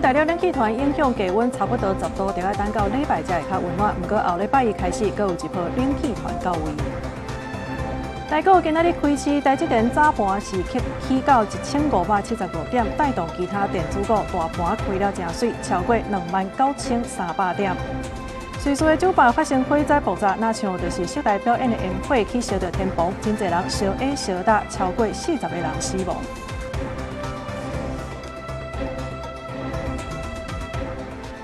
大陆冷气团影响低温差不多10度，就要等到礼拜才会较温暖。不过后礼拜一开始，阁有一波冷气团到位。台股今仔日开市，台积电早盘是起到1575点，带动其他电子股大盘开了真水，超过29300点。瑞士的酒吧发生火灾爆炸，那像就是色彩表演的烟火去烧到天棚，真侪人烧挨烧打，超过40个人死亡。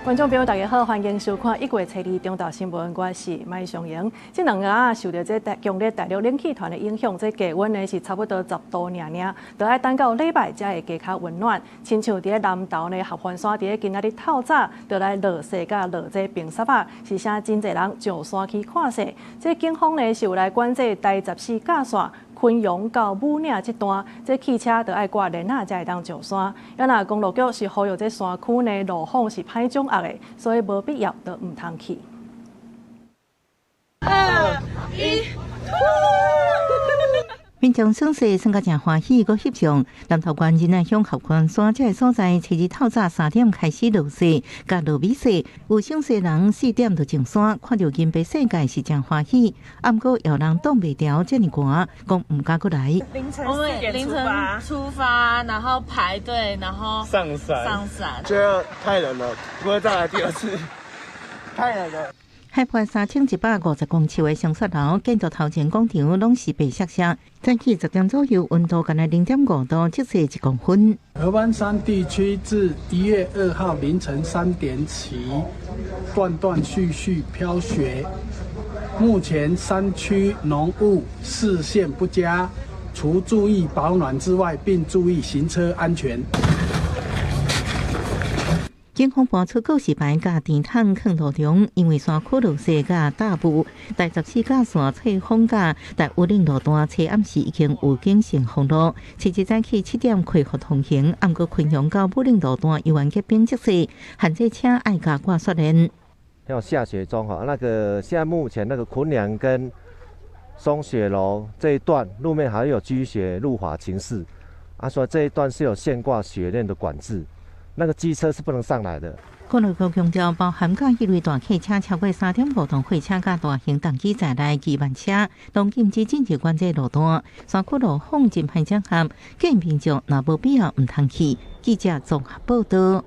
观众朋友，大家好，欢迎收看1月初2中昼新闻，我是麦尚莹。这2日受到这强烈大陆冷气团的影响，这低温呢是差不多10度尔，就要等到礼拜才会加较温暖。亲像伫南投呢合欢山，伫今仔日透早就来落雪甲落这冰沙啊，是啥真侪人上山去看雪。这警方呢是有来管制第14架线。昆阳到武岭这段，这汽车就爱挂链啊，才会当上山。要那公路局是呼吁这山区呢路况是歹掌握的，所以无必要就唔通去。2、1，民众算是算甲真欢喜，阁翕相。南投县仁爱乡合欢山这个所在，初日透早3点开始落雪，甲落米雪，有少数人4点就上山，看到金白世界是真欢喜。啊，毋过有人挡袂牢，这么寒，讲唔敢过来。我们凌晨出发，然后排队，然后上山。觉得太冷了，不会再来第二次。太冷了。海拔3150公尺的上雪楼建筑头前广场拢是白色色，早起10点左右，温度干来0.5度，即是1公分。合欢山地区自1月2号凌晨3点起，断断续续飘雪。目前山区浓雾视线不佳，除注意保暖之外，并注意行车安全。警方搬出告示牌甲电筒放路中，因为山区落雪甲大雾，第14架线侧风架在武岭路段车暗时已经有警线封路，初日早起7点恢复通行，毋过昆阳到武岭路段依然结冰积雪，限制车爱加挂雪链。要下雪中哈，现在目前昆阳跟松雪楼这一段路面还有积雪路滑情势，所以这一段是有现挂雪链的管制。机车是不能上来的。公路局强调，包含甲迄类大客车超过3.5吨货车甲大型重机在内2万车，拢禁止进入管制路段。山区路况真歹掌握，建议民众若无必要唔通去。记者综合报道。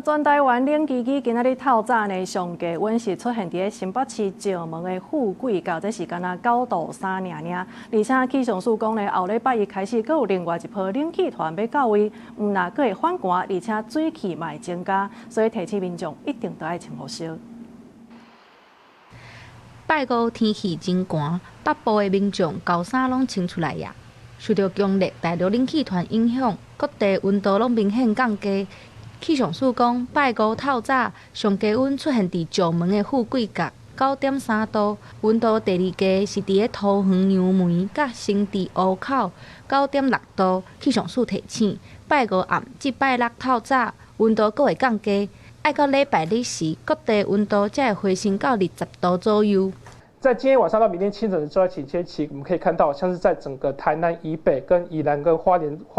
全台湾冷机机今仔日透早呢，上低温是出现伫新北市石门的富贵角，这是敢若9度3尔。而且气象署讲呢，后礼拜一开始，阁有另外一波冷气团要到位，毋但阁会反寒，而且水汽嘛会增加，所以提醒民众一定都爱穿好烧。拜五天气真寒，北部的民众高衫拢穿出来呀。受到强烈大陆冷气团影响，各地温度拢明显降低。气象署讲，拜五透早上低温出现伫石门的富贵角9.3度，温度第2低是伫桃园杨梅甲新地湖口9.6度。气象署提醒，拜五暗至拜六透早温度阁会降低，爱到礼拜日时，各地温度才会回升到20度左右。在今天晚上到明天清晨的这段期间，我们可以看到，像是在整个台南以北、跟宜兰、跟花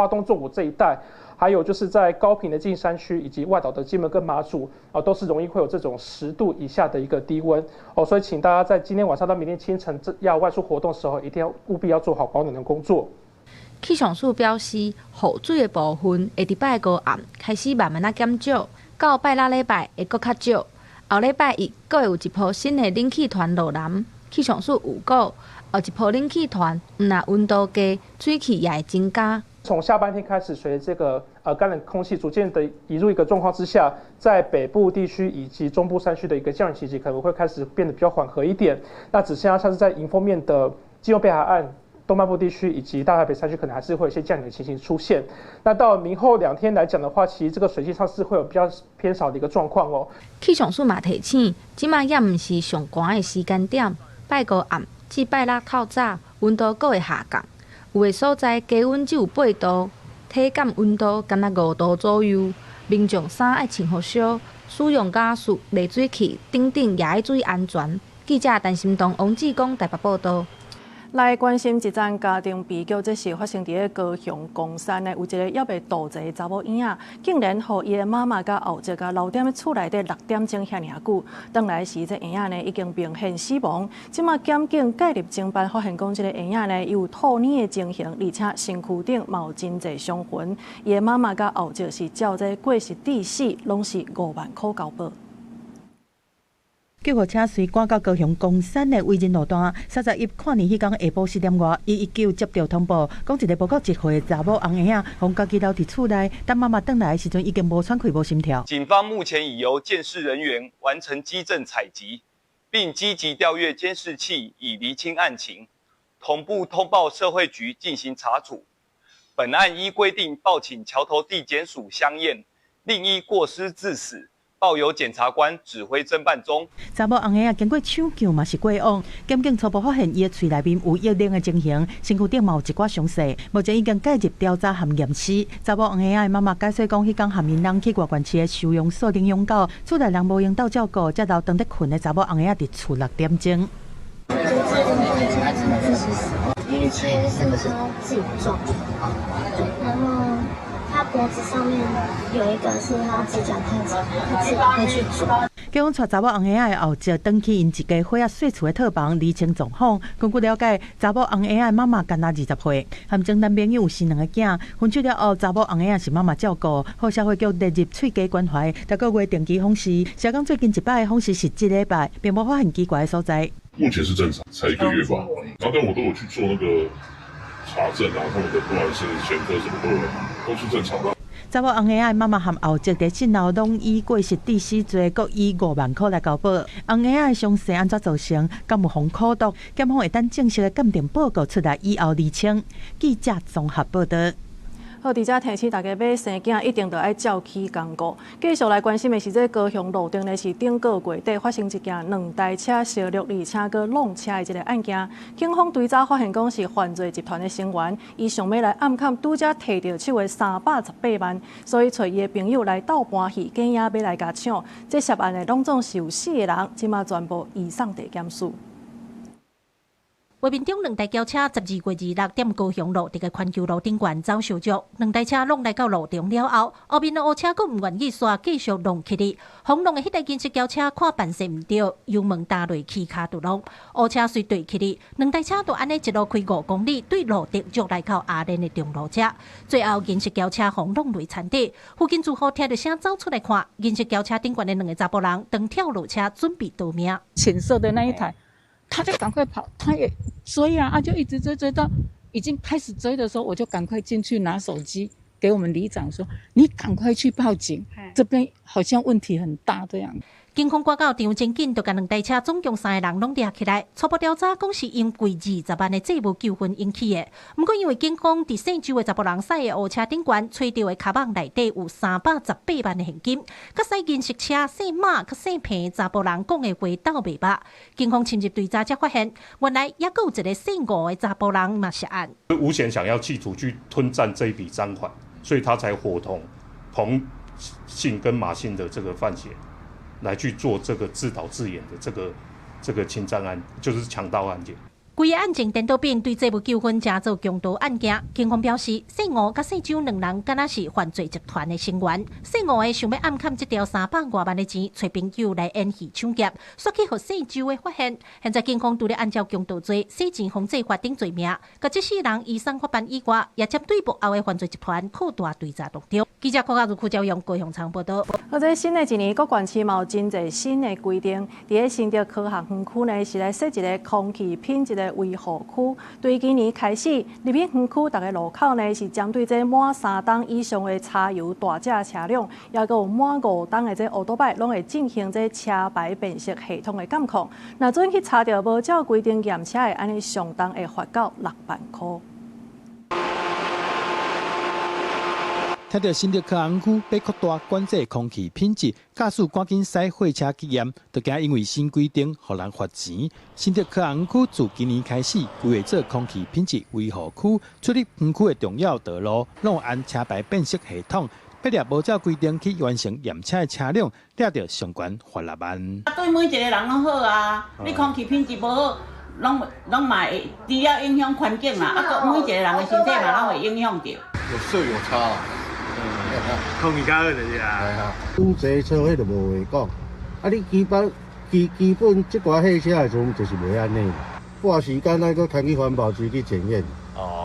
东纵谷这一带。还有就是在高屏的近山区以及外岛的金门跟马祖都是容易会有这种10度以下的一个低温所以请大家在今天晚上到明天清晨要外出活动的时候，一定要务必要做好保暖的工作。气象署表示，雨水的部分会伫拜五暗开始慢慢减少，到拜六礼拜会阁较少。后礼拜一阁会有一波新的冷气团落南。气象署预告，后一波冷气团毋但温度低，水汽也会增加。从下半天开始，随着这个干冷空气逐渐的移入一个状况之下，在北部地区以及中部山区的一个降雨期可能会开始变得比较缓和一点。那只剩下像是在迎风面的基隆北海岸、东半部地区以及大台北山区，可能还是会有一些降雨的情形出现。那到明后2天来讲的话，其实这个水汽上是会有比较偏少的一个状况气象署嘛提醒，即卖也毋是上寒的时间点，拜五暗至拜六透早温度阁会下降。有的所在低温只有8度，体感温度敢若5度左右。民众衫爱穿好烧，使用加湿、热水器等等也要注意安全。记者陈心东、王志光台北报道。来关心一桩家庭悲剧，这是发生伫高雄公山的，有一个还未渡济查某婴仔，竟然互伊的妈妈甲后姐甲留踮咧厝内底6点钟遐尔久，转来时这婴仔呢已经明显死亡。即马检警介入侦办，发现讲这个婴仔呢有吐奶的情形，而且身躯顶嘛有真侪伤痕。伊的妈妈甲后姐是照这过失致死，拢是5万块交保。救护车随赶到高雄公山的威仁路段，31看年迄天下晡4点外，119接到通报，讲一个不到1岁的查某红婴仔，互家己留伫厝内，等妈妈转来的时阵，已经无喘气、无心跳。警方目前已由鉴识人员完成基证采集，并积极调阅监视器，以厘清案情，同步通报社会局进行查处。本案依规定报请桥头地检署相验，另依过失致死。报由检察官指挥侦办中。查某红婴仔经过抢救嘛是过往，检警初步发现伊的喙内面有液凝的情形，身躯顶嘛有一寡伤势，目前已经介入调查和验尸。查某红婴仔的妈妈解释讲，迄天含因人去外县市的收容所领养狗，厝内人无用到照顾，才留当伫困的查某红婴仔伫厝6点钟。因为切是自己撞，然后。他脖子上面有一个是他指甲太长，他自己会去抓。警方带查某红婴仔的后姐转去因一家火压细厝的套房厘清状况。根据了解，查某红婴仔的妈妈干那20岁，和前男朋友有生2个囝。分手了后，查某红婴仔是妈妈照顾，后社会局列入喙家关怀，逐个月定期访视。社工最近一摆的访视是1礼拜，并无发现奇怪的所在。目前是正常，才1个月吧。然后但我都有去做那个查证啊，他们的不管是前科什么都是正常的。查某红婴仔妈妈和后姐伫信楼拢以过失致死罪，各以5万块来交保。红婴仔的伤势安怎造成？敢有防苦毒？检方会等正式的鉴定报告出来以后厘清。记者综合报道。好，伫遮提醒大家要生囝一定要爱照起公告。继续来关心的是，这高雄路顶呢是顶个月底发生一件2台车相撞，而且佮撞车的一个案件。警方追查发现，讲是犯罪集团的成员，伊想要来暗砍，拄则摕到手的318万，所以找伊的朋友来斗搬戏，假影要来甲抢。这涉案的拢总是有4个人，即马全部移送地检署。画面中2台轿车12月26点高雄路伫个环球路顶悬遭相撞，2台车拢来到路中了后，后面的乌车佫唔愿意煞，继续弄起哩。轰弄的迄台金色轿车看办势唔对，油门打落起卡就落，乌车随对起哩，2台车就安尼一路开5公里，对路顶就来到下连的中路车，最后金色轿车轰弄落田底。附近住户听到声走出来看，金色轿车顶悬的2个查甫人登跳路车准备逃命。浅色的那一台。他就赶快跑，他也追啊，就一直追到已经开始追的时候，我就赶快进去拿手机给我们里长说：“你赶快去报警，这边好像问题很大这样。”警方赶到场真紧，就将2台车总共3个人拢抓起来。初步调查讲是因贵20万的债务纠纷引起的。不过因为警方伫姓周的查甫人驶的乌车顶悬找到的卡网内底有318万的现金，甲驶金色车姓马、甲姓平的查甫人讲的话斗袂捌。警方深入追查才发现，原来也有一个姓吴的查甫人嘛涉案。吴显想要企图去吞占这一笔赃款，所以他才伙同彭姓跟马姓的这个范闲。来去做这个自导自演的这个侵占案，就是强盗案件。规个案情颠倒并对债务纠纷加做强盗案件。警方表示，姓吴甲姓周2人敢若是犯罪集团的成员。姓吴的想要暗砍这条300多万的钱，找朋友来演戏抢劫，煞去互姓周的发现。现在警方除了按照强盗罪、洗钱防制法等罪名，甲这4人移送法办以外，也针对幕后的犯罪集团扩大追查当中。记者柯嘉如区朝阳高雄场报道。而在新的一年，各县市嘛有真侪新的规定。伫个新竹科学园区呢，是来设一个空气品质的维护区。对今年开始，入园园区逐个路口呢是针对这满3吨以上的柴油大架车辆，也有满5吨的这乌多摆，拢会进行这车牌辨识系统的监控。若准去查到无照规定验车的，安尼上重会罚到6万块。听到新竹科学园区要扩大管制空气品质，驾驶赶紧驶货车去验，就惊因为新规定互人罚钱。新竹科学园区自今年开始规划做空气品质维护区，出入园区的重要道路，拢有按车牌辨识系统，八列无照规定去完成验车的车辆，抓到上悬罚6万。对每一个人拢好啊，你空气品质无好。拢嘛会除了影响环境嘛，啊，每一个人的身体嘛，拢会影响到。有色有差，空气较好就是啊。有坐车迄就无话讲，啊，你基本即寡汽车的时阵就是袂安尼，半时间咱搁牵去环保局去检验。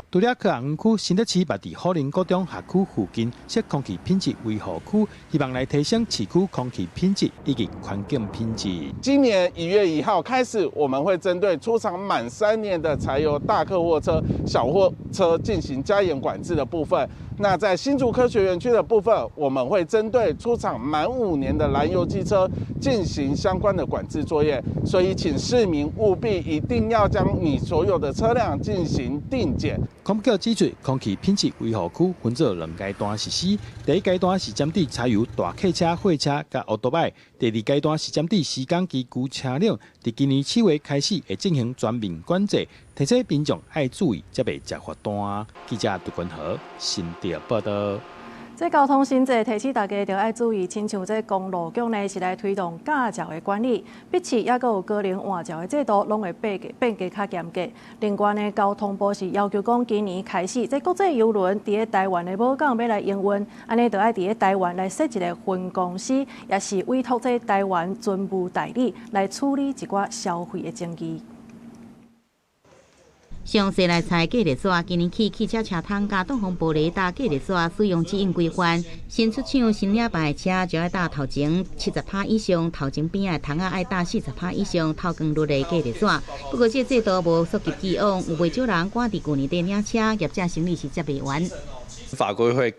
除了科学园区，新德市也伫虎林高中校区附近设空气品质维护区，希望来提升市区空气品质以及环境品质。今年1月1号开始，我们会针对出厂满3年的柴油大客货车、小货车进行加严管制的部分。那在新竹科学园区的部分，我们会针对出厂满5年的燃油机车进行相关的管制作业。所以，请市民务必一定要将你所有的车辆进行定检。空局指出，空气品质维护区分做2阶段实施。第一阶段是针对柴油大客车、货车甲奥多摆；第二阶段是针对时间机具车辆。伫今年7月开始会进行全面管制，提醒民众爱注意，才袂食罚单。记者杜君豪，新竹报道。这交通新制提醒大家要爱注意，亲像这公路局呢是来推动驾照的管理，笔试也阁有个人换照的制度，拢会变加较严格。另外呢，交通部是要求讲，今年开始，这国际邮轮伫咧台湾的母港要来营运，安尼就爱伫咧台湾来设一个分公司，也是委托这台湾军务代理来处理一寡消费的争议。详细来查计列所，今年起汽车车窗加挡风玻璃搭计列所使用指引规范，新出厂新领牌的车就要搭头前70%以上，头前边的窗仔爱搭40%以上透光率的计列所。不过这制度无溯及既往，有不少人赶伫去年底领车，业者行李是接袂完。法规会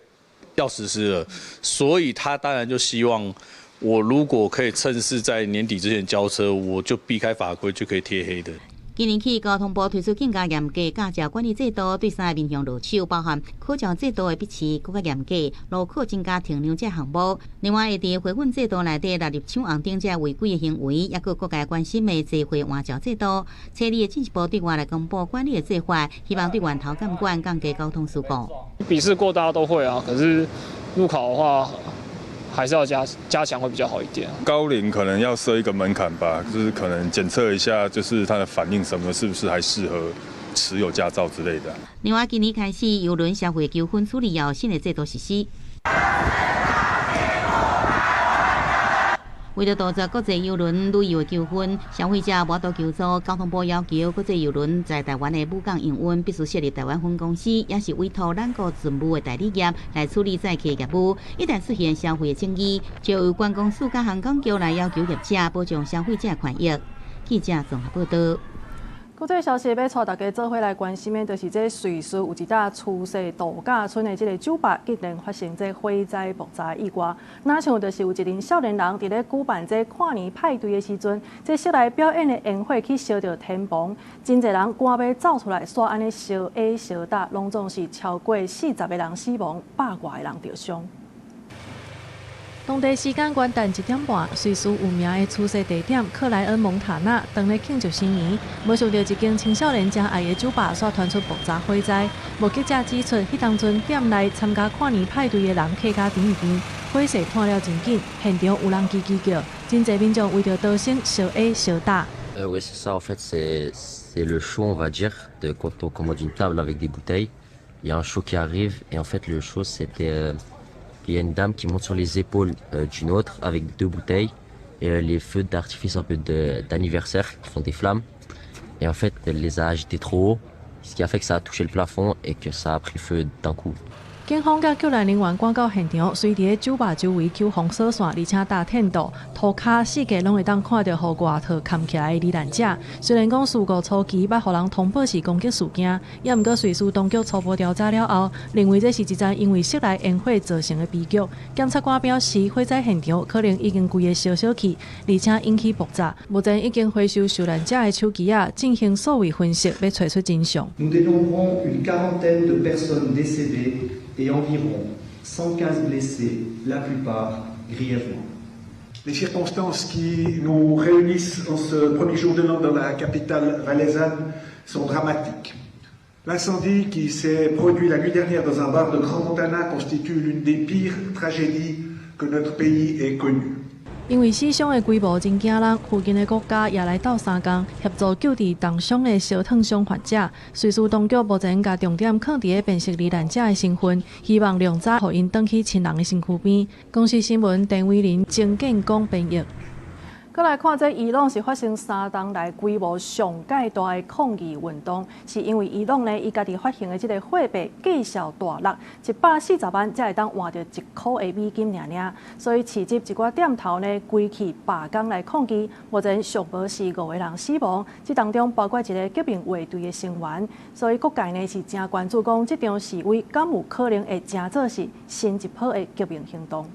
要实施了，所以他当然就希望我如果可以趁势在年底之前交车，我就避开法规就可以贴黑的。今年起，交通部推出更加严格驾照管理制度，对3个面向落手，包含考照制度的笔试更加严格，路口增加停留这项目。另外，会伫回运制度内底纳入抢红灯这违规的行为，也有各界关心的集会换照制度。车里会进一步对外来公布管理的做法，希望对源头监管，降低交通事故。笔试过大家都会啊，可是路考的话，还是要加强会比较好一点。高龄可能要设一个门槛吧，就是可能检测一下，就是它的反应什么是不是还适合持有驾照之类的。另外，今年开始邮轮消费纠纷处理有新的制度实施。为了杜绝国际邮轮旅游的纠纷，消费者无多求助，交通部要求国际邮轮在台湾的母港营运，必须设立台湾分公司，也是委托咱国船务的代理业来处理载客业务。一旦出现消费的争议，就由关公司甲航港局来要求业者保障消费者权益。记者综合报道。国际消息要带大家做伙来关心的，就是这瑞士有一搭出世度假村的这个酒吧，竟然发生这火灾爆炸意外。哪像就是有一名少年人伫咧举办这跨年派对的时阵，这室内表演的烟火去烧着天棚，真侪人赶要走出来，煞安尼烧 A 烧大，拢总是超过40个人死亡，100多个人受伤。当地时间元旦1点半，瑞士有名的出世地点克莱恩蒙塔纳，当咧庆祝新年，没想到一间青少年真爱的酒吧，煞传出爆炸火灾。目击者指出，迄当阵店内参加跨年派对的人客家甜甜，火势破了真紧，现场有人叽叽叫，真侪民众为着逃生烧 A 烧大。Oui, c'est ça en fait, c'est le show, on va dire, de quand on commande une table avec des bouteilles, il y a un show qui arrive, et en fait le show c'était... Il y a une dame qui monte sur les épaules d'une autre avec 2 bouteilles et les feux d'artifice un peu d'anniversaire qui font des flammes. Et en fait, elle les a agités trop haut, ce qui a fait que ça a touché le plafond et que ça a pris feu d'un coup. 警方甲救援人员赶到现场，随伫酒吧周围抽封锁线，而且搭天道，涂骹四界拢会当看到互外头扛起来的罹难者。虽然讲事故初期捌互人通报是攻击事件，也毋过瑞士当局初步调查了后，认为这是一桩因为室内烟火造成的悲剧。检察官表示，火灾现场可能已经规个烧去，而且引起爆炸。目前已经回收受难者的手机啊，进行数位分析，要找出真相。et environ 115 blessés, la plupart grièvement. Les circonstances qui nous réunissent en ce premier jour de l'an dans la capitale valaisanne sont dramatiques. L'incendie qui s'est produit la nuit dernière dans un bar de Grand Montana constitue l'une des pires tragédies que notre pays ait connues. 因为死伤的规模真惊人，附近的国家也来斗相共，协助救治重伤的烧烫伤患者。瑞士当局目前把重点放伫辨识罹难者的身份，希望量早互因转去亲人的身躯边。公司新闻陈伟林、郑建光编译。再来看，这伊朗是发生3冬来规模上界大的抗议运动，是因为伊朗呢，伊家己发行的这个货币计销大落，140万才会当换到1块的美金尔，所以市集一寡店头呢，规起罢工来抗议。目前上无是5个人死亡，这当中包括一个革命卫队的成员，所以各界呢是真关注讲，这场示威敢有可能会真做是新一波的革命行动。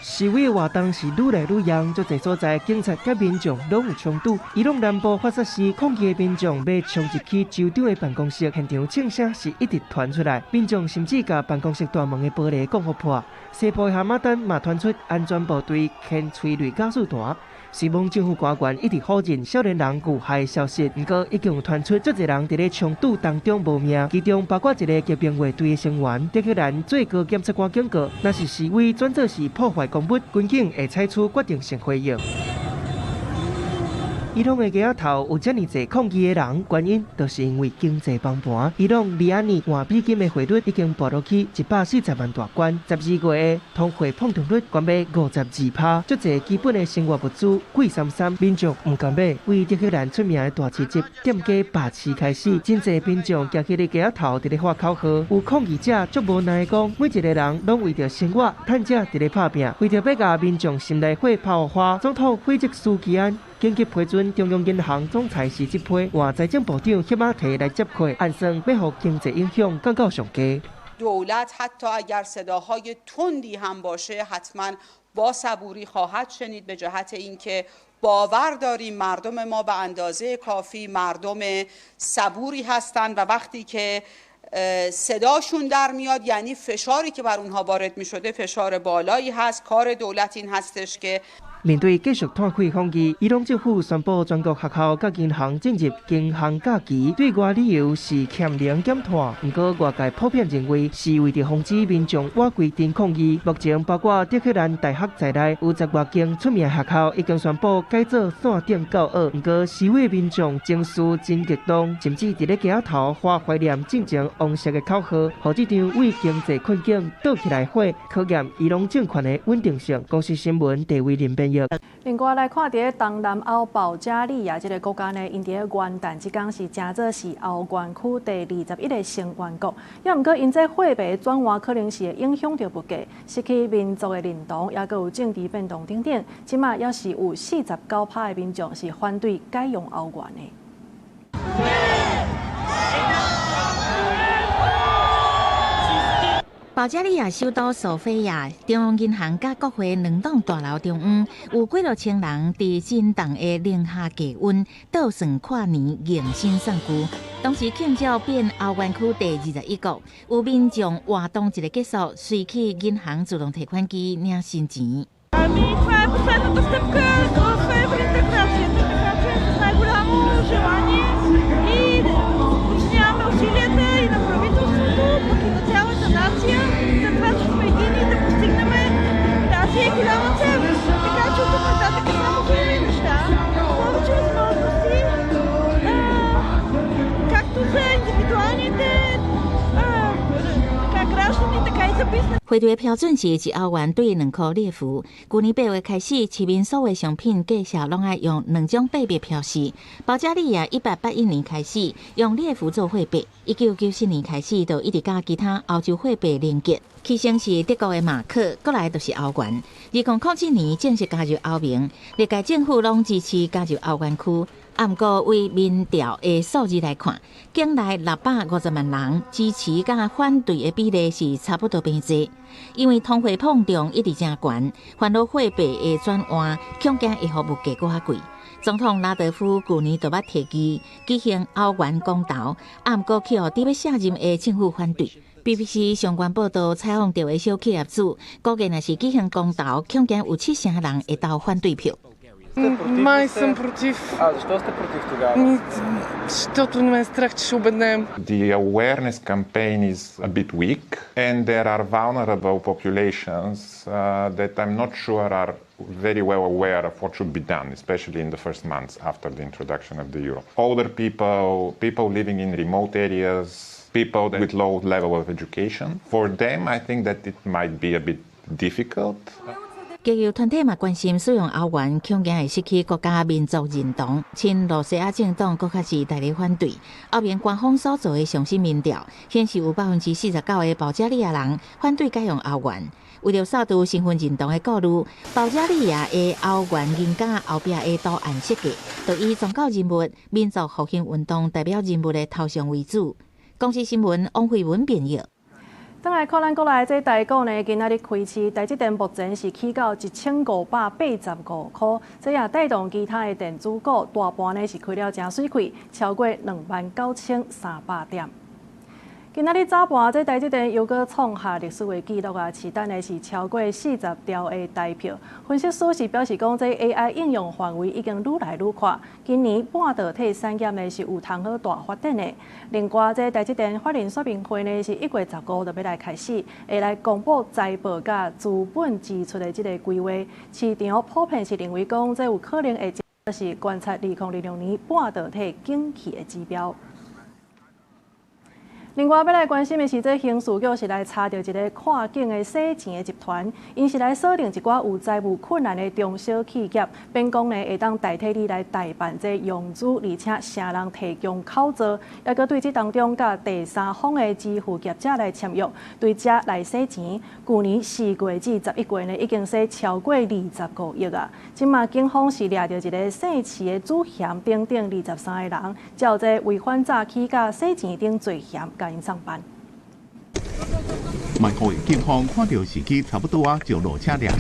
示威活动是愈来愈严，足侪所在警察甲民众拢有冲突。伊朗南部发生时，抗议的民众要冲入去州长的办公室，现场庆声是一直传出来，民众甚至甲办公室大门的玻璃讲互破。西部的哈马丹嘛传出安全部队牵催泪加速弹。西蒙政府官员一直否认少年人遇害的消息，不过已经有传出足侪人伫咧冲突当中无命，其中包括一个革命卫队的成员。德黑兰最高检察官警告，若是示威转做是破坏公物，军警会采取决定性回应。伊朗的街仔头有遮尔侪抗议的人，原因就是因为经济崩盘。伊朗离安尼换美金的汇率已经暴露去140万大关，12月的通货膨胀率关闭52%，足侪基本的生活物资贵三三，民众唔敢买。为德黑兰出名的大市集店家罢市开始，真侪民众行起咧街仔头伫咧喊口号，有抗议者足无奈讲，每一个人拢为着生活，趁者伫咧拍拼，为着要甲民众心内火抛花。总统惠泽苏基安紧急批准中央银行总裁施吉佩换财政部长谢马提来接替，按算要互经济影响降到上低。دولت حتی اگر صداهای تندی هم باشه حتما با صبوری خواهد شنید به جهت اینکه باور داریم مردم ما به اندازه کافی مردم صبوری هستند و وقتی که صداشون در میاد یعنی فشاری که بر اونها وارد می شده فشار بالایی هست. کار دولت این هستش که面对继续摊开抗议，伊朗政府宣布全国学校甲银行进入经行假期，对外理由是欠零减碳。不过外界普遍认为是为着防止民众挖规定抗议。目前包括德黑兰大学在内有10多间出名学校已经宣布改做线顶教学。不过示威民众情绪真激动，甚至伫咧街仔头喊怀念进前王室的口号，让这场为经济困境倒起来火，考验伊朗政权的稳定性。公司新闻地位林编。另外来看，伫东南欧保加利亚这个国家呢，因伫元旦即天是真做是欧元区第21个成员国，也毋过因这货币转换可能是会影响到物价，失去民族的认同，也有政治变动等等。即马也是有49%的民众是反对改用欧元的。保加利亚首都索菲亚，中央银行甲国会2栋大楼中央，有几多千人伫真冻的零下低温倒算跨年迎新送旧。当时庆祝变欧元区第21国，有民众活动一个结束，随去银行自动提款机领新钱。汇兑标准是1欧元兑2块列夫。去年8月开始，市民所有商品计价拢爱用2种币别标示。保加利亚1881年开始用列夫做货币，1994年开始就一直甲其他欧洲货币连结。起先是德国的马克，过来就是欧元。2007年正式加入欧盟，历届政府拢支持加入欧元区。不过，为民调的数字来看，境内650万人支持甲反对的比例是差不多平齐。因为通货膨胀一直真悬，烦恼货币的转换恐惊会互物价搁较贵。总统拉德夫去年就捌提议举行欧元公投，不过去互伫要卸任的政府反对。BBC 相关报道采访到的小企业主，估计若是举行公投，恐惊有70%人会投反对票。Май съм против. Защо сте против тогава? Защото ме е страх, че ще обеднем. The awareness campaign is a bit weak and there are vulnerable populations that I'm not sure are very well aware of what should be done, especially in the first months after the introduction of the euro. Older people, people living in remote areas, people with low level of education. For them, I think that it might be a bit difficult. 企業團體嘛關心使用歐元恐驚會失去國家民族認同，親羅西亞政黨佫較是大力反對。後面官方所做的上新民調顯示有49%的保加利亞人反對改用歐元。為了掃除身份認同的顧慮，保加利亞的歐元銀價後壁的圖案設計，就以宗教人物、民族復興運動代表人物的頭像為主。公視新聞王慧文編譯。當來看咱國內這台股呢，今仔日開市，台積電目前是起到1585塊，這也帶動其他的電子股大盤呢是開了真水氣，超過29300點。今仔日早盤，這台積電又閣創下歷史的紀錄啊！持單的是超過40條的台票。分析師是表示講，這 AI 應用範圍已經愈來愈擴，今年半導體產業呢是有通好大發展的。另外，這台積電法人說明會呢是1月15就要來開始，會來公布財報甲資本支出的這個規劃。市場普遍是認為講，這有可能會是觀察2006年半導體景氣的指標。另外，要來關心的是，這刑事局是來查到一個跨境的洗錢的集團，因是來鎖定一寡有財務困難的中小企業，並講呢會當代替你來代辦這融資，而且成人提供口座，也閣對這當中甲第三方的支付業者來簽約，對這來洗錢。去年4月至11月呢，已經洗超過25億啊！今嘛警方是抓到一個洗錢的主嫌等23個人，照這違反詐欺甲洗錢等罪嫌。因上班。萬豪警方看到司機差不多就落車抓人。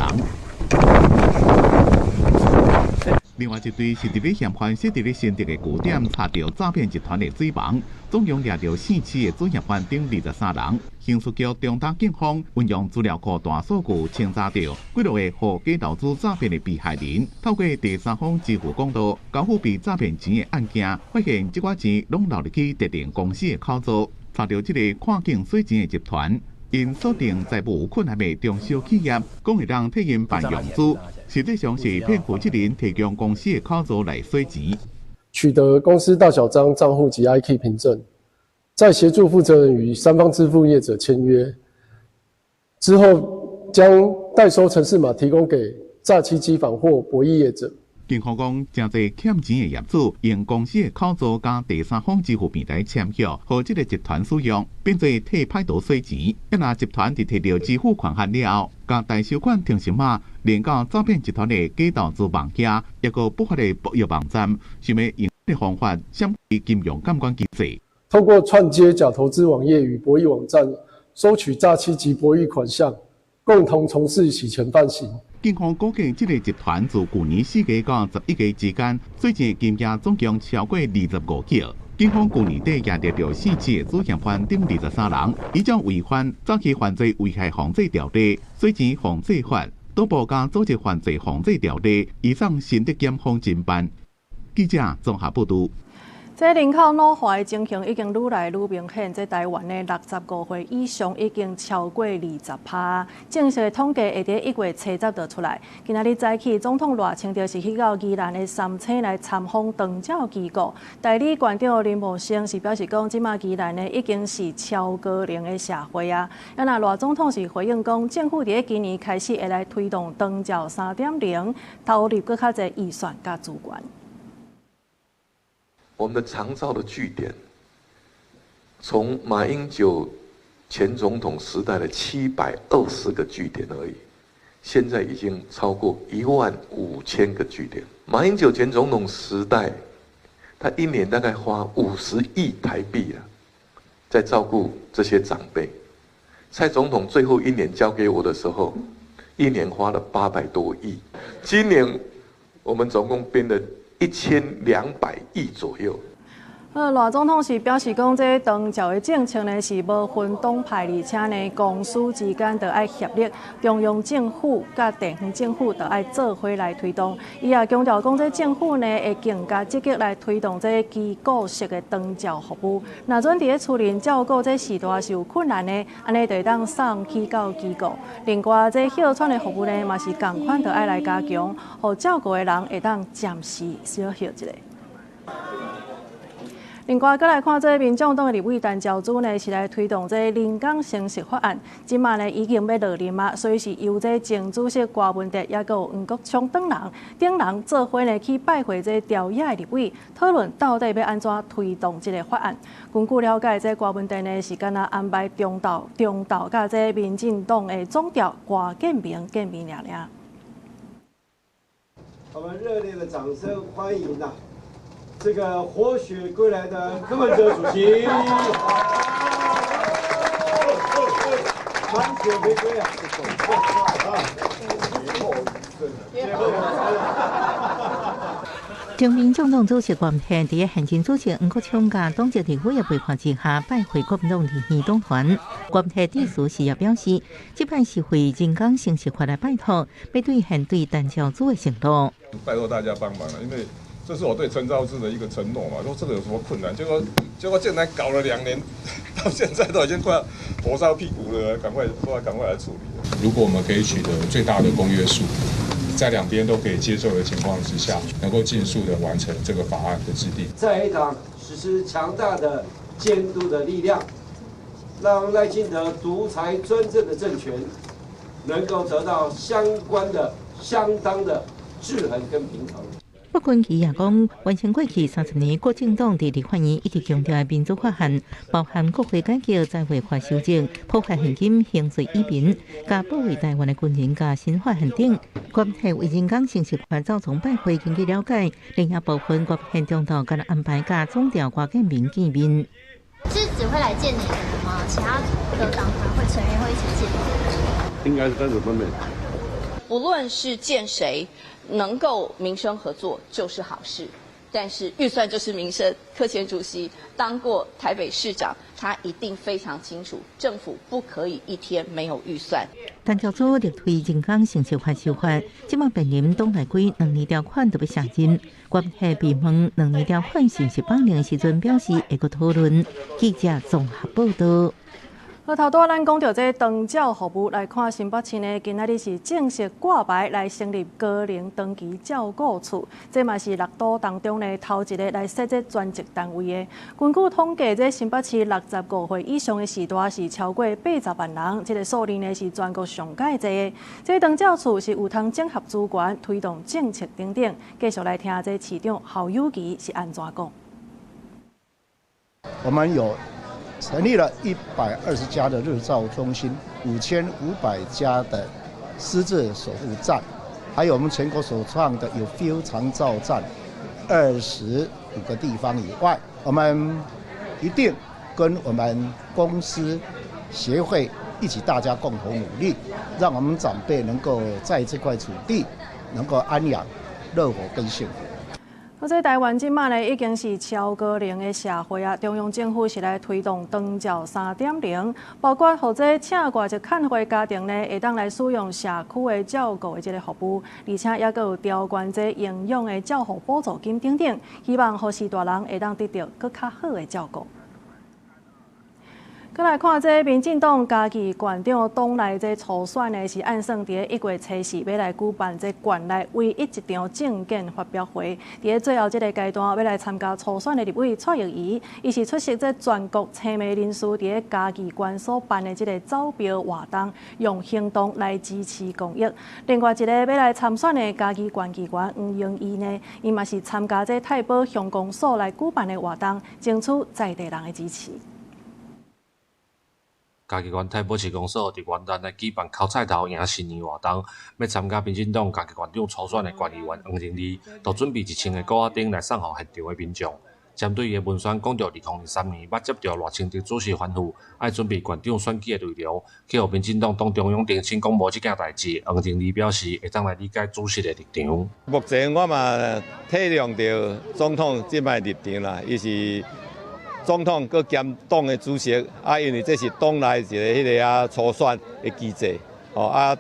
另外一隊是特別嫌犯設在新竹的據點查到詐騙集團的水網，總共抓到4起的主嫌犯等23人。刑事局中大警方運用資料庫大數據清查到幾多個和假投資詐騙的被害人，透過第三方支付管道交付被詐騙錢的案件，發現這筆錢攏流入去特定公司的口座。查到這個跨境洗錢的集團，因鎖定財務困難的中小企業，講會當替因辦融資，實際上是騙負責人提供公司的口座來洗錢。取得公司大小章賬戶及 IK 憑證，再協助負責人與三方支付業者簽約，之後將代收程式碼提供給詐欺機房或博弈業者。警方講，真濟欠錢的業主用公司的口座加第三方支付平台簽約，和這個集團使用，變做替歹徒洗錢。一若集團在摕到支付款項了後，將大收款定型碼連到詐騙集團的假投資網頁，一個不法的博弈網站，想要用的方法相比金融監管機制。透過串接假投資網頁與博弈網站，收取詐欺及博弈款項，共同從事洗錢犯行。警方估計，這個集團自去年4月到11月之間，洗錢金額總共超過25億。警方去年底抓到4起主嫌犯等23人，依照違反早期犯罪危害防制條例、洗錢防制法、賭博加組織犯罪防制條例，移送新竹檢方偵辦。記者綜合報道。這人口老化的情形已經愈來愈明顯，在台灣的65歲以上已經超過20%。正式的統計會在1月70就出來。今仔日早起，總統賴清德是去到宜蘭的三清來參訪長照機構。代理縣長林茂生是表示講，即馬宜蘭呢已經是超高齡的社會啊。那賴總統是回應講，政府喺今年開始會來推動長照3.0，投入更較濟預算甲資源。我們的長照的據點，從馬英九前總統時代的720個據點而已，現在已經超過15000個據點。馬英九前總統時代，他一年大概花50億台幣啊，在照顧這些長輩。蔡總統最後1年交給我的時候，一年花了800多億。今年我們總共編了1200億左右。赖总统是表示讲，这长照的政策呢是无分党派，而且呢公私之间都爱协力，中央政府甲地方政府都爱做伙来推动。伊也强调讲，这政府呢会更加积极来推动这机构式的长照服务。那阵伫咧厝内照顾这时代是有困难的，安尼就会当送去到机构。另外，这哮喘的服务呢嘛是同款，都爱来加强，互照顾的人会当暂时小休一下。另外，再来看这民众党的立委陈昭珠呢，是来推动这临港城市法案，今嘛呢已经要落任啊，所以是由这前主席郭文哲也有黄国昌等人做伙呢去拜会这朝野的立委，讨论到底要安怎推动这个法案。根据了解，这郭文哲呢是敢若安排中道甲这民进党的总调郭建明见面了。我们热烈的掌声欢迎呐！这个活血归来的柯文哲主席，满血回归啊！中民众党主席郭文哲伫行政主席黄国昌甲党籍立委的陪伴之下，拜会国民党立院党团。郭文哲致辞时也表示，这摆是为人工城市法来拜托，要兑现对陈昭珠的承诺。拜托大家帮忙了，因为这是我对陈昭珠的一个承诺嘛。说这个有什么困难？结果竟然搞了2年，到现在都已经快要火烧屁股了，赶快来处理。如果我们可以取得最大的公约数，在两边都可以接受的情况之下，能够尽速的完成这个法案的制定，在一党实施强大的监督的力量，让赖清德独裁专政的政权能够得到相当的制衡跟平衡。不过，伊也讲，完成过去30年国政党伫立法院一直强调的民主法案，包含国会改革、再会法修正、破坏现金、刑罪移民、甲保卫台湾的军人、甲新法案等。国会为人工城市法造从拜会经过了解，另一部分国会中道甲安排甲总调郭建明见面。是只会来见你的人吗？其他的党团会成员会一起见你？应该是分组分配。不论是见谁。能够民生合作就是好事，但是预算就是民生。柯前主席当过台北市长，他一定非常清楚，政府不可以一天没有预算。陈昭珠力推人工城市法修法，即马面临党内规2年条款特别上任。国会被问2年条款是不是绑定的时阵，表示会个讨论。记者综合报道。头拄咱讲到这长照服务，来看新北市呢，今仔日是正式挂牌来成立高龄长期照顾处，这嘛是6都当中呢头一个来设这专职单位的。根据统计，这新北市65岁以上的时代是超过80万人，这个数字呢是全国上界多的。这长照处是有通整合资源、推动政策等等。继续来听这市长侯友宜是安怎讲。我们有成立了120家的日照中心，5500家的失智守护站，还有我们全国首创的有 Feel 长照站，25个地方以外，我们一定跟我们公司协会一起，大家共同努力，让我们长辈能够在这块土地能够安养、乐活跟幸福。这台湾即马呢已经是超高龄的社会啊，中央政府是来推动长照3.0，包括或者请外籍看护家庭呢，会当来使用社区的照顾的这个服务，而且也有调悬这营养的照护补助金等等，希望护士大人会当得到更较好的照顾。再来看这民进党家己县长党内这初选呢，是按算伫1月7日要来举办这县内唯一一场政见发表会。伫最后这个阶段，要来参加初选的立委蔡玉仪，伊是出席这全国青媒人士伫家己县所办的这个走票活动，用行动来支持公益。另外一个要来参选的家己县议员黄英仪呢，伊嘛是参加这太保乡公所来举办的活动，争取在地人的支持。家己县太保市公所伫元旦来举办烤菜头迎新年活动，要参加民进党家己县长初选的县议员黄英仪，都准备1,000个鼓仔灯来送互现场的民众。针对伊的文宣讲到2003年捌接到赖清德主席吩咐，爱准备县长选举的内容，去互民进党党中央澄清讲无即件代志。黄定理表示会当来理解主席的立场。目前我嘛体谅到总统即摆立场啦，伊是总统佮兼党的主席，因为这是党内一个迄个初选的机制。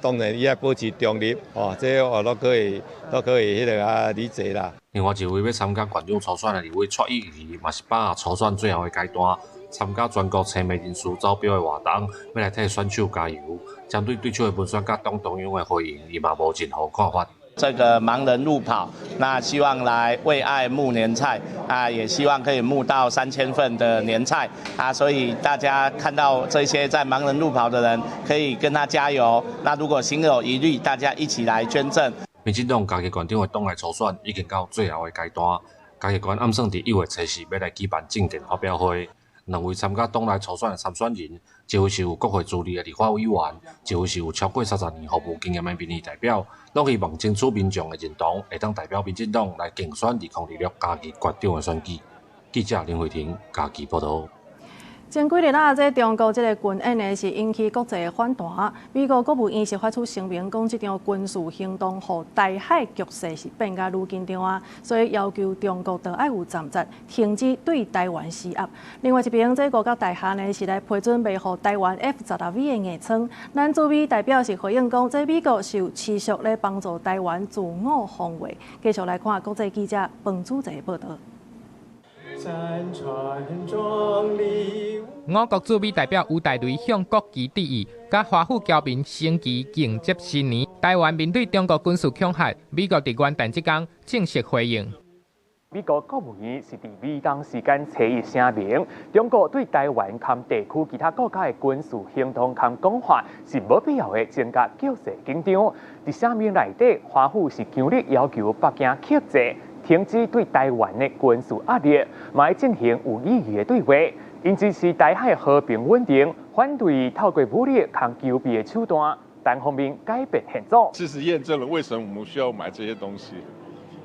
当然伊要保持中立，这都可以迄个理解啦。另外一位要参加县长初选的立委蔡意瑜，嘛是把握初选最后的阶段，参加全国青媒人士招标的活动，要来替选手加油。针对对手的文宣甲党中央的回应，伊嘛无任何看法。这个盲人路跑，那希望来为爱募年菜也希望可以募到3000份的年菜所以大家看到这些在盲人路跑的人，可以跟他加油。那如果心有疑虑，大家一起来捐赠。民进党嘉义县长的党内初选已经到最后的阶段，嘉义县暗算伫1月7日要来举办政见发表会。2位参加党内初选的参选人，一位是有国会资历的立法委员，一位是有超过30年服务经验的民意代表，拢希望争取民众的认同，会当代表民进党来竞选2026嘉义县长的选举。记者林慧婷嘉义报道。前几日这中国这个军演呢是引起国际的反弹。美国国务院是发出声明，讲这场军事行动互台海局势是变甲愈紧张所以要求中国要有站在停止对台湾施压。另外一边，这国家大厦呢是来批准卖互台湾 F-15的硬舱。咱驻美代表是回应讲，这美国是有持续咧帮助台湾自我防卫。继续来看国际记者彭祖哲报道。我国驻美代表吴大雷向国旗致意，甲华府侨民升旗迎接新年。台湾面对中国军事恐吓，美国伫元旦即天正式回应。美国国务院是伫美东时间7日声明，中国对台湾及地区其他国家的军事行动及讲法是无必要的增加局势紧张。伫声明内底，华府是强烈要求北京克制。停止对台湾的军事压力，嘛要进行有意义的对话，因支持台海和平稳定，反对透过武力及求避的手段，单方面改变现状。事实验证了为什么我们需要买这些东西，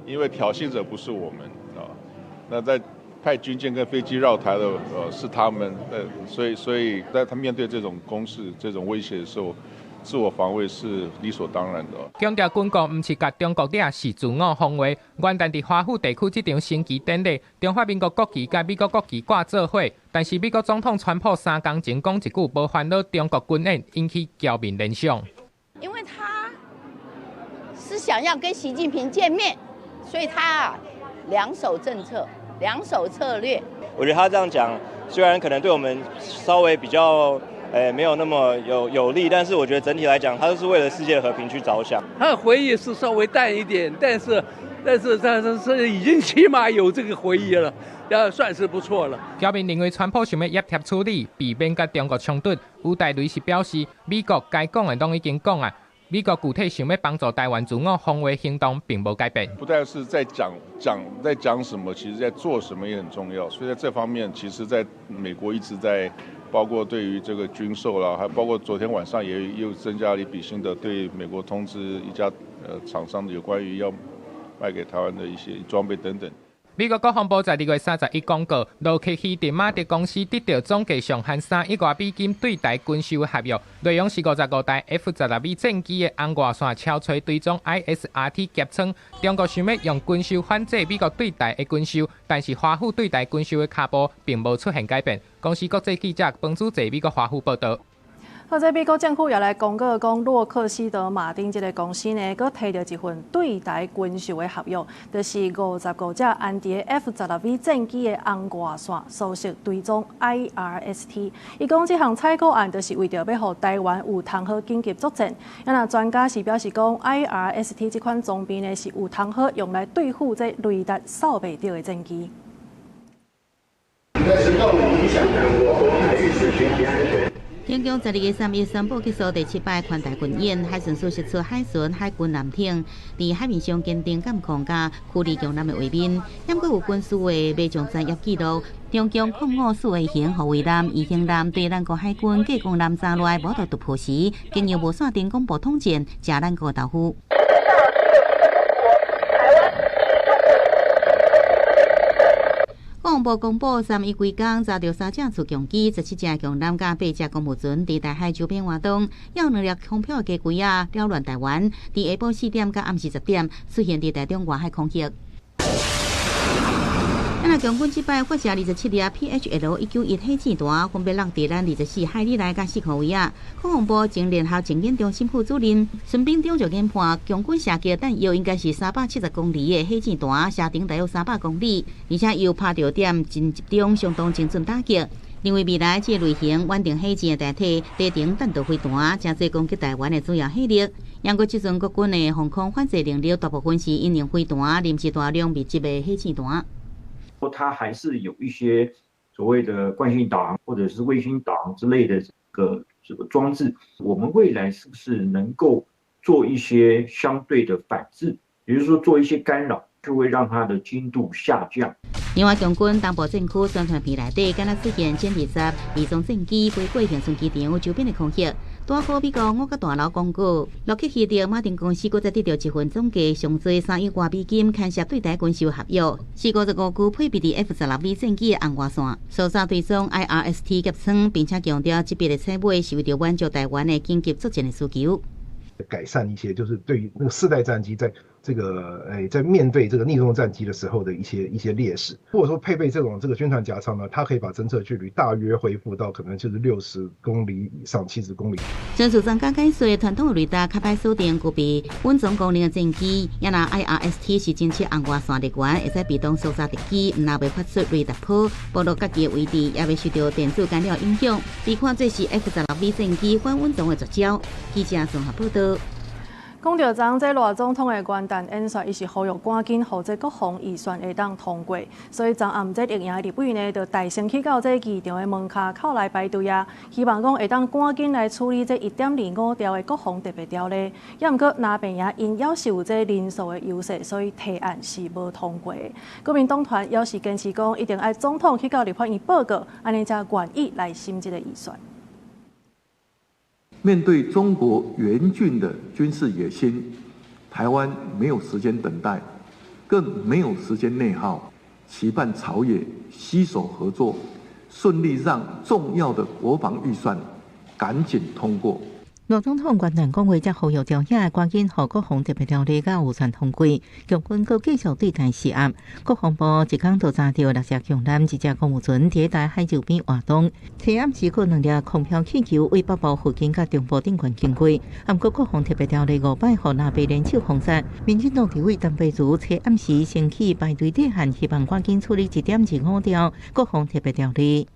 因为挑衅者不是我们那在派军舰跟飞机绕台的是他们，所以在他面对这种攻势、这种威胁的时候。自我防卫是理所当然的。强调军国不是甲中国掠，是自我防卫。元旦伫华府地区这场升旗典礼，中华民国国旗甲美国国旗挂做伙，但是美国总统川普3天前讲一句无烦恼中国军演，引起侨民联想。因为他是想要跟习近平见面，所以他两手政策、两手策略。我觉得他这样讲，虽然可能对我们稍微比较。没有那么有利，但是我觉得整体来讲，他是为了世界和平去着想。他的回忆是稍微淡一点，但是已经起码有这个回忆了，算是不错了。侨民认为川普想要压贴处理，避免甲中国冲突。吴大雷是表示，美国该讲的都已经讲啊。美国具体想要帮助台湾自我防卫行动，并无改变。不但是在讲什么，其实在做什么也很重要。所以在这方面，其实在美国一直在。包括对于这个军售啦，还包括昨天晚上也又增加了一笔新的对美国通知一家厂商的有关于要卖给台湾的一些装备等等。美国国防部在2月31日公告，洛克希德马迪公司得到总计上限3亿美金对台军售合约，内容是55台 F-15战机的红外线超吹追踪 ISRT 夹舱。中国想要用军售反制美国对台的军售，但是华府对台军售的脚步并无出现改变。公司国际记者彭祖哲美国华府报道。或者美国政府也来公告讲，洛克希德马丁这个公司呢，佮摕到一份对台军售的合约，就是55架安迪 F-15战机的红外线收缩追踪 IRST。伊讲这项采购案，就是为着要让台湾有通好紧急作战。那专家是表示讲 ，IRST 这款装备呢是有通好用来对付这雷达扫袂到的战机。天宫12月3日宣布结束第7摆环台军演，海巡署释出海巡海军舰艇，伫海面上坚定监控加驱离强舰的画面，兼佫有军事的马上专业记录。中共控5四型护卫舰、2型舰对咱国海军计攻舰炸内无到突破时，经由无线电广播通讯，加咱国豆腐。国防部公布3月规工查到3架自强机、17架强舰甲8架公务船伫台海周边活动，有2粒空飘的机啊扰乱台湾。伫下晡4点甲暗时10点出现伫台中外海空域。咱来强军即摆发射27粒 PHL-191火箭弹，分别落伫咱24海里内甲4个位啊。国防部前联合情研中心副主任孙秉忠就研判，强军射击弹药应该是370公里的火箭弹，射程大约300公里，而且又拍到点真集中，相当精准打击。认为未来这类型稳定火箭的代替低程弹道飞弹，真侪攻击台湾的主要火力。杨过即阵国军的防空反制能力大部分是因用飞弹，临时大量密集的火箭弹。它还是有一些所谓的惯性导航或者是卫星导航之类的这个装置，我们未来是不是能够做一些相对的反制，也就是说做一些干扰，就会让它的精度下降。另外，强军东部战区宣传片内底，敢若出现歼20移动战机飞过恒春机场周边的空隙。大考美国5个大楼公告，洛克希德马丁公司搁再得到1份总计上最3亿外美金牵涉对台军售合约，455具配备的 F-16V 战机的红外线，搜查对象 IRST 集团，并且强调级别的采买是为了满足台湾的紧急作战的需求。改善一些，就是对于那个4代战机在面对这个逆中战机的时候的一些劣势。如果说配备这个宣传夹舱呢，它可以把侦测距离大约恢复到可能就是60公里以上、70公里。陈署长解说，传统的雷达较歹锁定具备稳总功能的战机，也若 IRST 是侦测红外线力源，会使被动搜查敌机，毋若袂发出雷达波，暴露家己的位置，也袂受到电子干扰影响。被看这是 F-16V 战机反稳动的绝招。记者综合报道。讲到昨这赖总统的元旦演说，伊是呼吁赶紧让这国防预算会当通过，所以昨暗这疫情的立委呢，就大声去到这机场的门口来排队啊，希望讲会当赶紧来处理这1.25条的国防特别条例。也毋过那边也因要是有这人数的优势，所以提案是无通过的。国民党团要是坚持讲一定要总统去到立法院报告，安尼才愿意来审这个预算。面对中国严峻的军事野心，台湾没有时间等待，更没有时间内耗，期盼朝野携手合作，顺利让重要的国防预算赶紧通过。罗总统元旦讲话则呼吁朝野赶紧让国防特别条例甲预算通过，强军阁继续对台施压。国防部一天就查到6只强舰、1只公务船伫台海周边活动，车暗时过2粒空飘气球为北部附近甲中部顶悬经过。不过国防特别条例5摆互那边联手封杀，民进党地委陈培如车暗时升起排队底限，希望赶紧处理1.25条国防特别条例。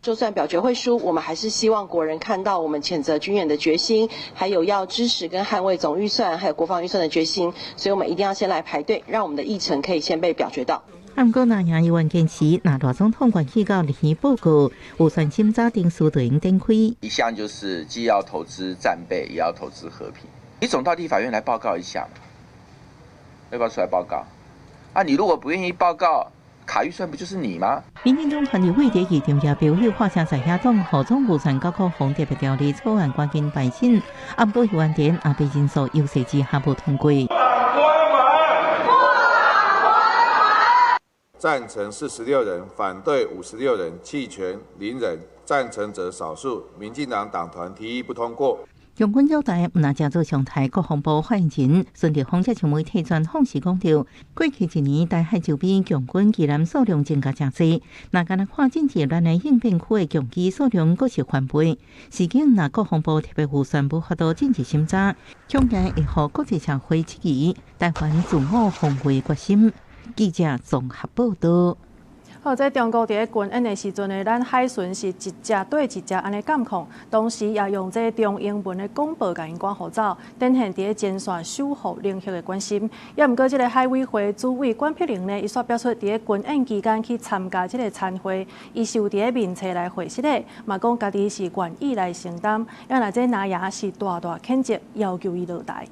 就算表决会输，我们还是希望国人看到我们谴责军演的决心，还有要支持跟捍卫总预算还有国防预算的决心，所以我们一定要先来排队，让我们的议程可以先被表决到。不过，那也有坚持，那大总统愿意到立院报告，预算审查定数就应展开。一项就是既要投资战备，也要投资和平。你总到立法院来报告一下，要不要出来报告？啊，你如果不愿意报告，卡预算不就是你吗？民进党团立委在议场也表示，发声在野党何总预算甲国防特别条例草案赶紧排审，不过原点也被人数优势之下无通过。赞成46人，反对56人，弃权0人，赞成者少数。民进党党团提议不通过。强军交代，那正做上台国防部发言人孙立峰在向媒体专访时讲到，过去1年台海周边强军机舰数量增加真多，那敢若看政治咱的应变区的强机数量阁是翻倍。事件那国防部特别预算无法度政治审查，恐惊会互国际社会质疑台湾自我防卫决心。记者综合报道。好，在中国伫咧军演的时阵呢，咱海巡是一只对一只安尼监控，同时也用这中英文的广播甲因赶互走，展现伫咧前线守护领域的关心。也毋过，这个海委会主委管碧玲呢，伊煞表出伫咧军演期间去参加这个参会，伊是有伫咧面册来会室的，嘛讲家己是愿意来承担，因为这那也是大大谴责，要求伊落台。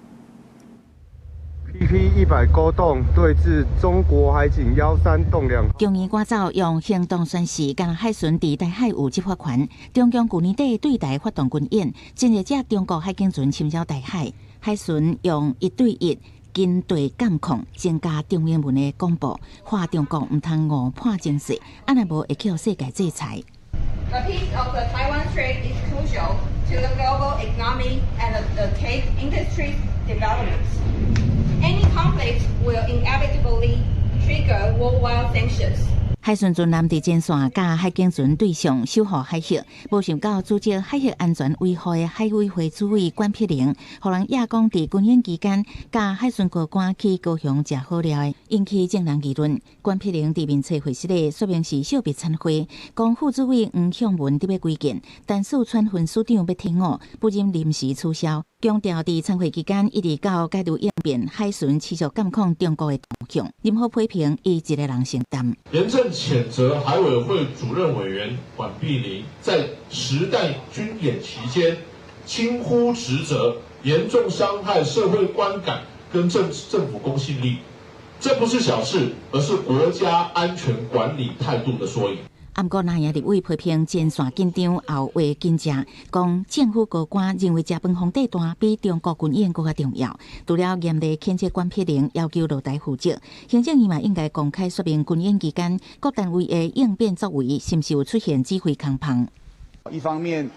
PP-100勾动对峙中国海警13栋梁。中医赶走用行动宣示，敢海巡伫台海有执法权。中共去年底对台发动军演，今日这中国海警船侵扰台海，海巡用1对1紧对监控，增加中英文的广播，话中国唔通误判情势，安尼无会去世界制裁。The peace of the Taiwan Strait is crucial to the global economy and the cake industry's developments. Any conflict will inevitably trigger worldwide sanctions. 海巡船舰伫前线甲海警船对上守护海峡，无想到组织海峡安全维护的海委会主委关碧玲，互人亚讲伫军演期间，甲海巡高官去高雄食好料的，引起正人议论。关碧玲伫面册会室内说明是小别忏悔，讲副主委黄向文伫要归建，但四川分署长要停务，不忍临时取消。强调伫参会期间一直到解除应变，海巡持续监控中国的动向，任何批评以一个人承担。严正谴责海委会主任委员管碧玲在实弹军演期间轻忽职责，严重伤害社会观感跟政府公信力。这不是小事，而是国家安全管理态度的缩影。不过，南亚立委批评前线紧张后话紧食，讲政府高官认为食饭皇帝大比中国军演更加重要。除了严厉谴责关碧玲要求落台负责，行政院嘛应该公开说明军演期间各单位的应变作为是不是有出现指挥空棚。一方面，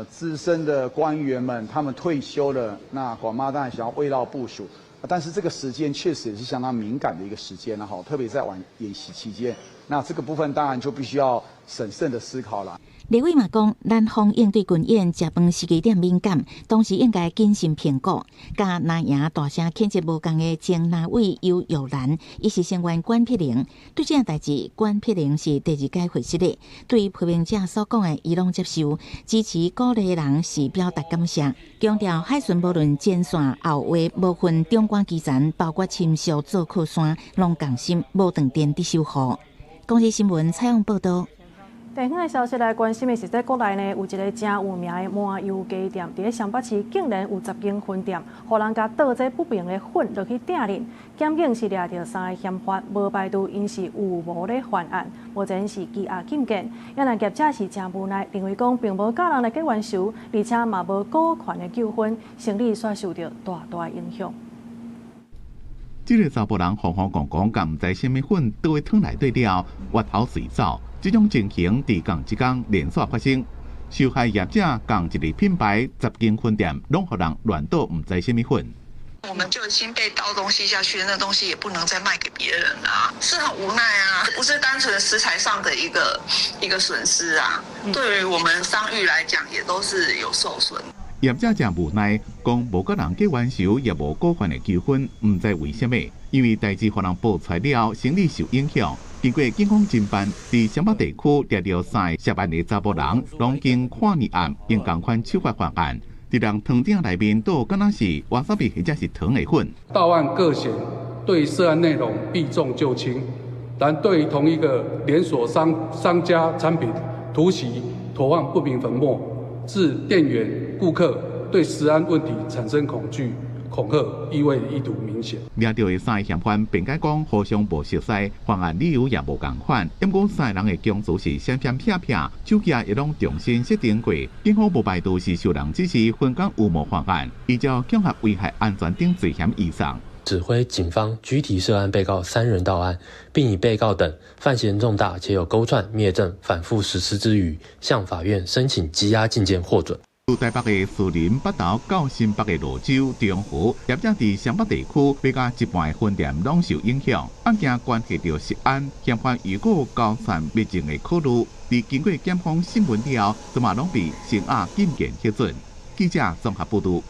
资深的官员们他们退休了，那广妈当然想要慰劳部署。但是这个时间确实也是相当敏感的一个时间了哈，特别在演习期间，那这个部分当然就必须要审慎的思考了。立委嘛讲，咱方应对军演食饭时机点敏感，当时应该谨慎评估。甲南营大声谴责无共的前南委尤玉兰，伊是成员关碧玲。对这件代志，关碧玲是第二届会室的，对批评者所讲的，伊拢接受，支持鼓励人是表达感谢，强调海巡无论前线后话，无分中关基层，包括深宿做靠山，拢共心无断电伫守护。公视新闻采访报道。地方的消息来关心的是，在国内呢有一个真有名的麻油鸡店，伫咧上北市竟然有10间分店，互人家倒这不明的粉落去店里，检警是抓到3个嫌犯，无排除因是有无咧犯案，目前是羁押禁见。因为业者是真无奈，认为讲并无教人来结冤仇，而且嘛无股权的纠纷，生意却受到大影响。这个查甫人惶惶讲讲，甲唔知什么粉倒喺汤内底了，挖头随走。这种情形伫港一天连续发生，受害业者共一个品牌10间分店，拢互人乱倒唔知什么粉。我们就已经被倒东西下去，那东西也不能再卖给别人啊，是很无奈啊，不是单纯食材上的一个损失啊，对于我们商誉来讲也都是有受损。业者真无奈，讲无甲人结冤仇，也无股权的纠纷，唔知为什么，因为代志互人报出来了，生意受影响。经过警方侦办，伫湘北地区抓到3个涉案的查甫人，拢经看年案，因共款手法犯案。伫人汤鼎内面都敢若是瓦萨比或者是糖的粉。到案各险对涉案内容避重就轻，但对同一个连锁商家产品突袭投放不明粉末，致店员、顾客对食安问题产生恐惧。恐吓意味意图明显。抓到的3个嫌犯辩解讲互相无熟悉，犯案理由也无共款。因过3个人的供词是闪闪撇撇，手机也拢重新设定过。警方无排除是受人指示分工有谋犯案，依照恐吓危害安全等罪嫌以上，指挥警方具体涉案被告3人到案，并以被告等犯嫌重大且有勾串、灭证、反复实施之余，向法院申请羁押禁见获准。từ台北的士林北投到新北的蘆洲、中湖，业者伫湘北地区比较一半的分店拢受影响。案件关系到食安，嫌犯如果高产灭证的考虑，伫经过检方审问了，怎么拢被刑押禁见核准。记者综合报道。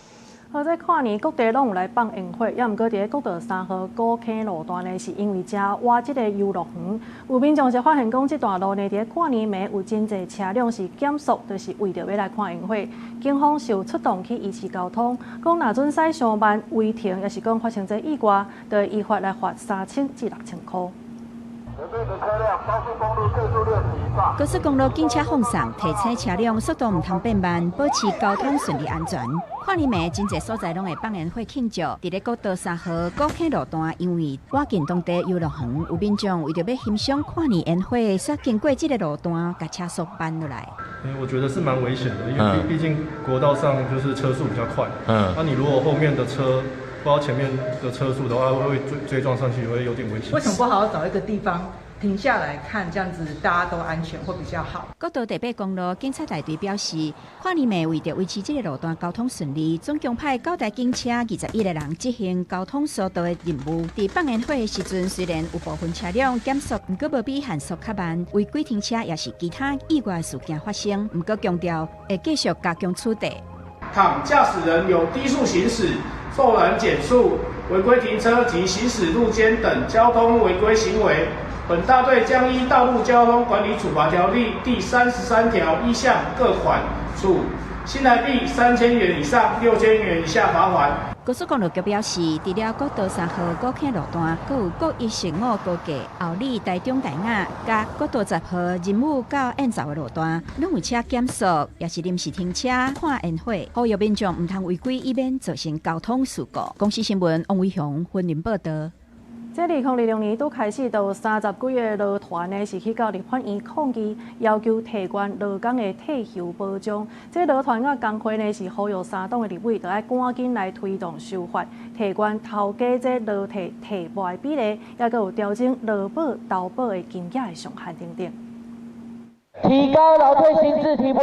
好在跨年各地拢有来放烟火，也毋过伫咧国道3号高坑路段呢，是因为遮挖即个游乐园，有民众就发现讲，这段路呢，伫咧跨年暝有真侪车辆是减速，就是为着要来看烟火。警方是有出动去维持交通，讲若准驶上慢违停，也是讲发生这意外，就会依法来罚3000至6000块。高速公路警车放送，提醒车辆速度唔通变慢，保持交通顺利安全。跨年暝真侪所在拢会放烟火庆祝，伫咧国道3号高坑路段，因为挖近当地游乐园，有民众为着要欣赏跨年烟火，煞经过这个路段，把车速搬落来。我觉得是蛮危险的，因为毕竟国道上就是车速比较快。那你如果后面的车不知道前面的车速的话会追撞上去，会有点危险。为什么不好好找一个地方停下来看，这样子大家都安全会比较好？国道第8公路警察大队表示，跨年暝为着维持这个路段交通顺利，总共派9台警车、21个人执行交通疏导的任务。在放烟火的时阵，虽然有部分车辆减速，不过无比限速较慢，违规停车也是其他意外事件发生。不过强调会继续加强处理。倘驾驶人有低速行驶、受人减速、违规停车及行驶路肩等交通违规行为，本大队将依《道路交通管理处罚条例》第33条1项各款处新台币3000元以上6000元以下罚款。高速公路局表示，除了国道3号高坑路段，还有国115高架后里台中大雅，甲国道10号仁武到燕巢的路段，拢有车减速，也是临时停车看烟火，呼吁民众唔通违规，以免造成交通事故。公司新闻王伟雄婚姻报道。这2026年拄开始，就有30几个路团呢是去到立法院抗议，要求提悬劳工的退休保障。这路团甲工会呢是呼吁3党的立委，就要赶紧来推动修法，提悬头家这劳退提拨的比例，也佮有调整劳保、投保的金额的上限等等。提高劳退薪资提拨。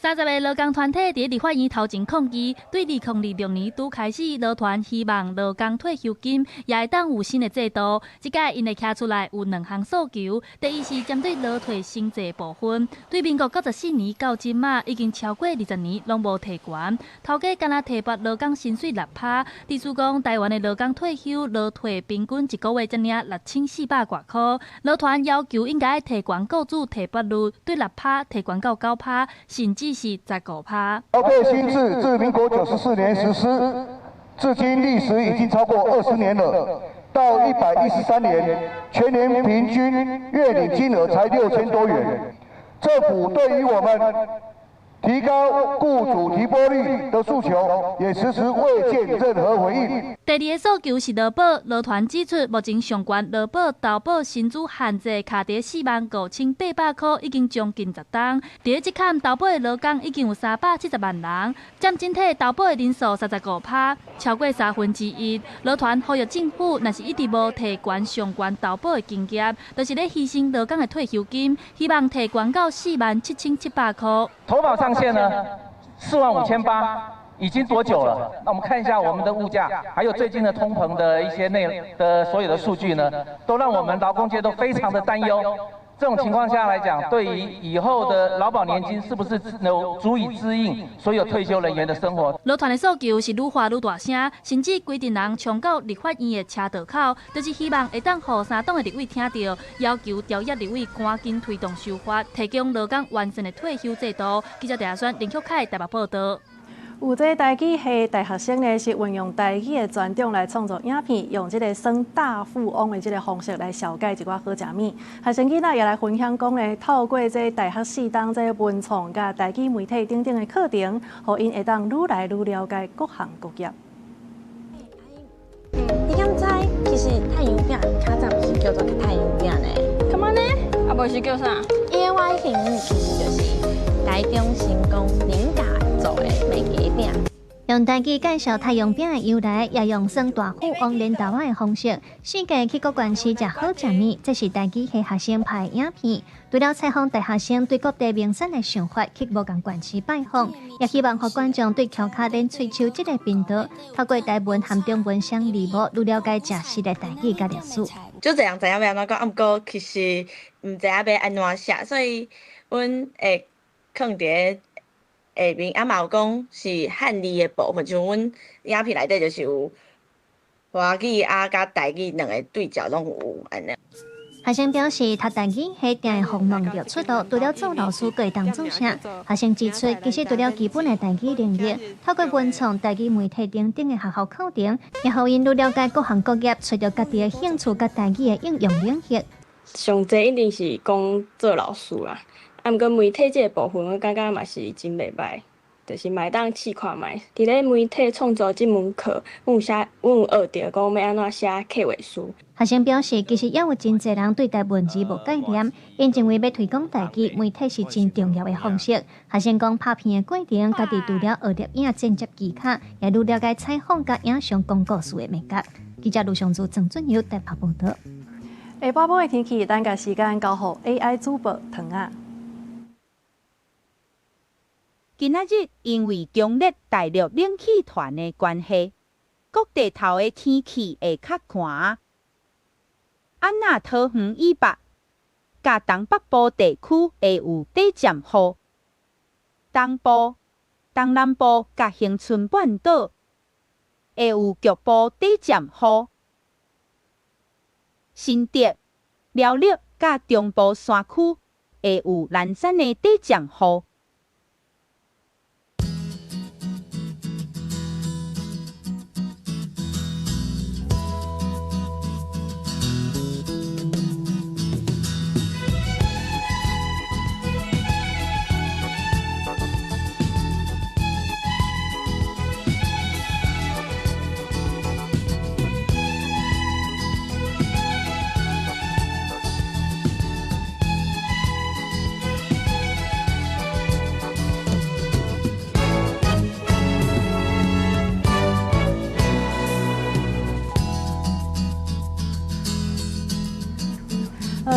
30个劳工团体伫立法院头前抗议，对2026年拄开始，劳团希望劳工退休金也会当有新的制度。即届因会徛出来有2项诉求，第一是针对劳退薪资部分，对民国94年到今嘛已经超过20年拢无提悬，头家敢若提拨劳工薪水6%，意思讲台湾的劳工退休劳退平均一个月才领6400多块。劳团要求应该提悬雇主提拨率，对6%提悬到9%，甚至是15%。劳退新制自民国94年实施，至今历时已经超过20年了。到113年，全年平均月领金额才6000多元。政府对于我们提高雇主提拨率的诉求，也迟迟未见任何回应。第二个诉求是劳保，劳团指出，目前上悬劳保投保薪资限制卡伫45800块，已经将近10档。伫即坎投保的劳工已经有370万人，占整体投保的人数35%，超过1/3。劳团呼吁政府，若是一直无提悬上悬投保的金额，就是咧牺牲劳工的退休金，希望提悬到47700块。投保上限呢45800。 已经多久了？那我们看一下我们的物价，还有最近的通膨的一些所有的数据呢，都让我们劳工界都非常的担忧。这种情况下来讲，对于以后的劳保年金是不是足以支应所有退休人员的生活？劳团的诉求是愈发愈大声，甚至规定人冲到立法院的车道口，就是希望会当互3党的立委听到，要求朝野立委赶紧推动修法，提供劳工完善的退休制度。记者陈选林秀凯台北报道。 有这台语系大学生呢，是运用台语的专长来创作影片，用这个耍大富翁的这个方式来小解一寡好食物。学生囡仔也来分享讲呢，透过这大学4档这文创甲台语媒体等等的课程，互因会当愈来愈了解各行各业。你敢知？其实太阳饼较早是叫做太阳饼呢？干嘛呢？啊，无是叫啥？因为我其实就是台中成功林家做的糜鸡饼。用台语介绍太阳饼的由来，也用耍大富翁领导的方式，世界去各县市食好食物。这是台语系学生拍的影片。除了采访大学生对各地名产的想法，去无共县市拜访，也希望和观众对蹺脚练喙手这个频道，透过台文和中文相离无，愈了解真实的台语甲历史。就这样知影要安怎讲，毋过其实毋知影要安怎写，所以阮会放伫下面，啊嘛有讲是汉字的部分，像阮影片内底就是有华语啊甲台语两个对照拢有安尼。学生表示，读台语系定会锋芒着出路，除了做老师，可以当作啥？学生指出，其实除了基本的台语能力，透过文创、台语媒体等等的学校课程，也互因愈了解各行各业，找到家己的兴趣甲台语的应用领域。上济一定是讲做老师啦，啊，毋过媒体这个部分，我感觉嘛是真袂歹。就是买当试看卖。伫咧媒体创作这门课，阮学到讲要安怎写客话书。学生表示，其实也有真侪人对待文字无概念，因认为要推广台语，媒体是真重要的方式。学生讲拍片的过程，家己除了学摄影剪接技巧，也愈了解采访甲影像讲故事的美感。记者卢尚珠、郑俊佑台北报道。下晡晡的天气，等甲时间交互 AI 主播唐啊。今仔日因为强烈大陆冷气团的关系，各地头的天气会较寒。安那桃园以北、甲东北部地区会有短暂雨，东部、东南部甲恒春半岛会有局部短暂雨，新竹、苗栗甲中部山区会有零散的短暂雨。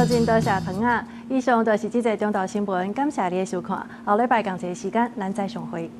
真多谢唐啊！以上就是这个中道新闻，感谢你的收看。后礼拜同一时间，咱再相会。